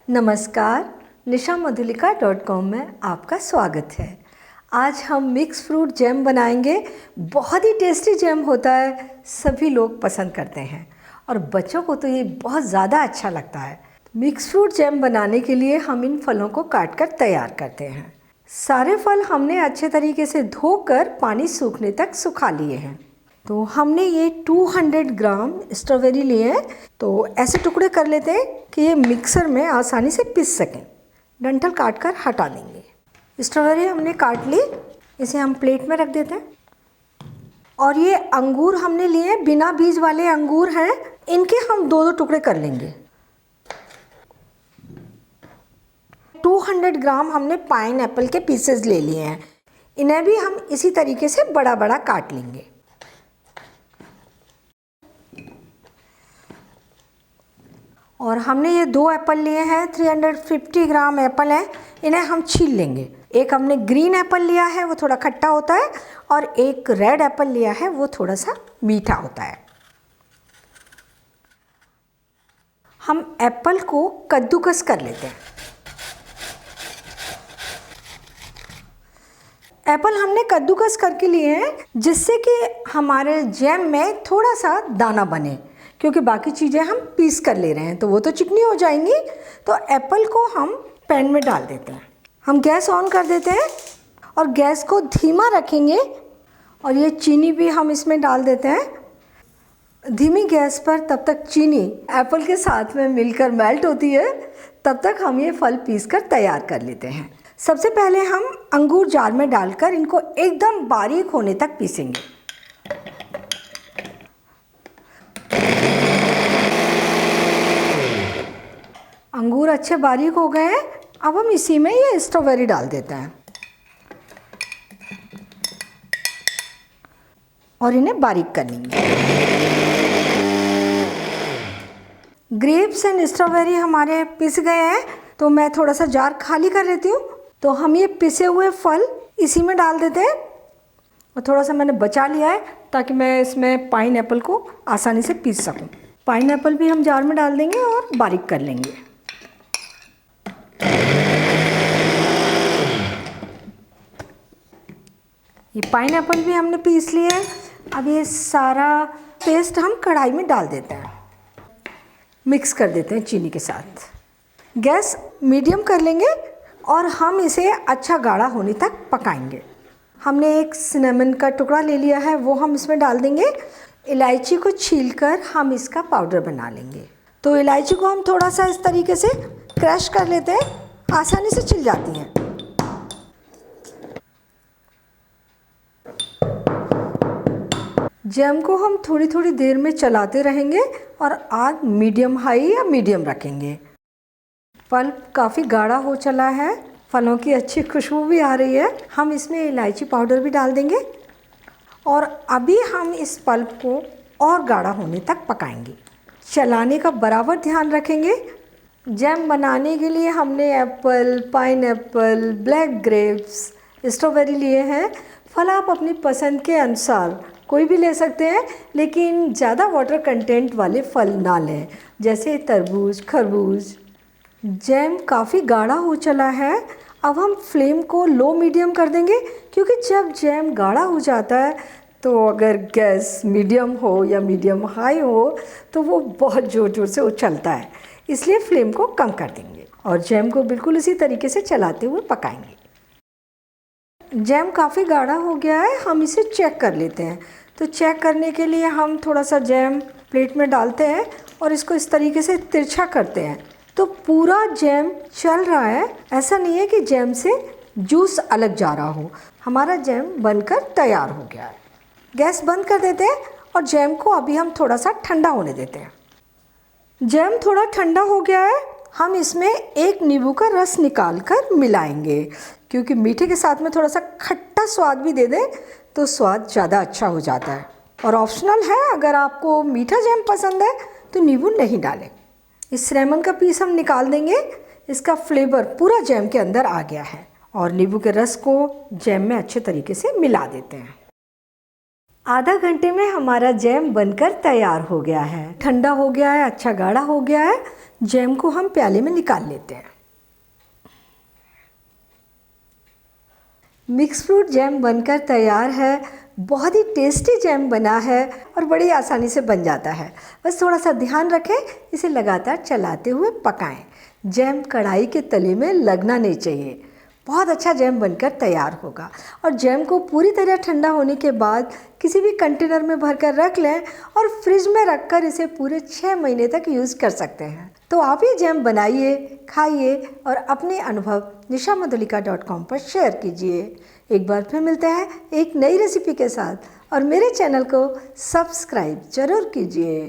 नमस्कार, nishammadhulika.com में आपका स्वागत है। आज हम मिक्स फ्रूट जैम बनाएंगे। बहुत ही टेस्टी जैम होता है, सभी लोग पसंद करते हैं और बच्चों को तो ये बहुत ज़्यादा अच्छा लगता है। मिक्स फ्रूट जैम बनाने के लिए हम इन फलों को काट कर तैयार करते हैं। सारे फल हमने अच्छे तरीके से धोकर पानी सूखने तक सुखा लिए हैं। तो हमने ये 200 ग्राम स्ट्रॉबेरी लिए हैं। तो ऐसे टुकड़े कर लेते हैं कि ये मिक्सर में आसानी से पीस सकें। डंठल काट कर हटा देंगे। स्ट्रॉबेरी हमने काट ली, इसे हम प्लेट में रख देते हैं। और ये अंगूर हमने लिए, बिना बीज वाले अंगूर हैं, इनके हम दो टुकड़े कर लेंगे। 200 ग्राम हमने पाइन एप्पल के पीसेस ले लिए हैं, इन्हें भी हम इसी तरीके से बड़ा बड़ा काट लेंगे। और हमने ये 2 एप्पल लिए हैं, 350 ग्राम एप्पल हैं, इन्हें हम छील लेंगे। एक हमने ग्रीन एप्पल लिया है, वो थोड़ा खट्टा होता है, और एक रेड एप्पल लिया है, वो थोड़ा सा मीठा होता है। हम एप्पल को कद्दूकस कर लेते हैं। एप्पल हमने कद्दूकस करके लिए हैं, जिससे कि हमारे जैम में थोड़ा सा दाना बने, क्योंकि बाकी चीज़ें हम पीस कर ले रहे हैं तो वो तो चिकनी हो जाएंगी। तो एप्पल को हम पैन में डाल देते हैं। हम गैस ऑन कर देते हैं और गैस को धीमा रखेंगे। और ये चीनी भी हम इसमें डाल देते हैं। धीमी गैस पर तब तक चीनी एप्पल के साथ में मिलकर मेल्ट होती है, तब तक हम ये फल पीस कर तैयार कर लेते हैं। सबसे पहले हम अंगूर जार में डालकर इनको एकदम बारीक होने तक पीसेंगे। अंगूर अच्छे बारीक हो गए हैं। अब हम इसी में ये स्ट्रॉबेरी डाल देते हैं और इन्हें बारीक कर लेंगे। ग्रेप्स एंड स्ट्रॉबेरी हमारे पिस गए हैं, तो मैं थोड़ा सा जार खाली कर लेती हूँ। तो हम ये पिसे हुए फल इसी में डाल देते हैं। और थोड़ा सा मैंने बचा लिया है ताकि मैं इसमें पाइन एप्पल को आसानी से पीस सकूँ। पाइन एप्पल भी हम जार में डाल देंगे और बारीक कर लेंगे। ये पाइन एप्पल भी हमने पीस लिया है। अब ये सारा पेस्ट हम कढ़ाई में डाल देते हैं, मिक्स कर देते हैं चीनी के साथ। गैस मीडियम कर लेंगे और हम इसे अच्छा गाढ़ा होने तक पकाएंगे। हमने एक सिनेमन का टुकड़ा ले लिया है, वो हम इसमें डाल देंगे। इलायची को छीलकर हम इसका पाउडर बना लेंगे। तो इलायची को हम थोड़ा सा इस तरीके से क्रश कर लेते हैं, आसानी से छिल जाती हैं। जैम को हम थोड़ी थोड़ी देर में चलाते रहेंगे और आग मीडियम हाई या मीडियम रखेंगे। पल्प काफ़ी गाढ़ा हो चला है, फलों की अच्छी खुशबू भी आ रही है। हम इसमें इलायची पाउडर भी डाल देंगे और अभी हम इस पल्प को और गाढ़ा होने तक पकाएंगे। चलाने का बराबर ध्यान रखेंगे। जैम बनाने के लिए हमने Apple, pine Apple, black grapes, strawberry लिए हैं। फल आप अपनी पसंद के अनुसार कोई भी ले सकते हैं, लेकिन ज़्यादा वाटर कंटेंट वाले फल ना लें, जैसे तरबूज, खरबूज। जैम काफ़ी गाढ़ा हो चला है। अब हम फ्लेम को लो मीडियम कर देंगे, क्योंकि जब जैम गाढ़ा हो जाता है तो अगर गैस मीडियम हो या मीडियम हाई हो तो वो बहुत ज़ोर ज़ोर से उछलता है, इसलिए फ्लेम को कम कर देंगे और जैम को बिल्कुल इसी तरीके से चलाते हुए पकाएंगे। जैम काफ़ी गाढ़ा हो गया है, हम इसे चेक कर लेते हैं। तो चेक करने के लिए हम थोड़ा सा जैम प्लेट में डालते हैं और इसको इस तरीके से तिरछा करते हैं। तो पूरा जैम चल रहा है, ऐसा नहीं है कि जैम से जूस अलग जा रहा हो। हमारा जैम बनकर तैयार हो गया है। गैस बंद कर देते हैं और जैम को अभी हम थोड़ा सा ठंडा होने देते हैं। जैम थोड़ा ठंडा हो गया है, हम इसमें एक नींबू का रस निकाल कर मिलाएंगे, क्योंकि मीठे के साथ में थोड़ा सा खट्टा स्वाद भी दे दें तो स्वाद ज़्यादा अच्छा हो जाता है। और ऑप्शनल है, अगर आपको मीठा जैम पसंद है तो नींबू नहीं डालें। इस लेमन का पीस हम निकाल देंगे। इसका फ्लेवर पूरा जैम के अंदर आ गया है और नींबू के रस को जैम में अच्छे तरीके से मिला देते हैं। आधा घंटे में हमारा जैम बनकर तैयार हो गया है। ठंडा हो गया है, अच्छा गाढ़ा हो गया है। जैम को हम प्याले में निकाल लेते हैं। मिक्स फ्रूट जैम बनकर तैयार है। बहुत ही टेस्टी जैम बना है और बड़ी आसानी से बन जाता है। बस थोड़ा सा ध्यान रखें, इसे लगातार चलाते हुए पकाएं। जैम कढ़ाई के तले में लगना नहीं चाहिए। बहुत अच्छा जैम बनकर तैयार होगा। और जैम को पूरी तरह ठंडा होने के बाद किसी भी कंटेनर में भरकर रख लें और फ्रिज में रखकर इसे पूरे 6 महीने तक यूज़ कर सकते हैं। तो आप ये जैम बनाइए, खाइए और अपने अनुभव nishamadulika.com पर शेयर कीजिए। एक बार फिर मिलते हैं एक नई रेसिपी के साथ और मेरे चैनल को सब्सक्राइब ज़रूर कीजिए।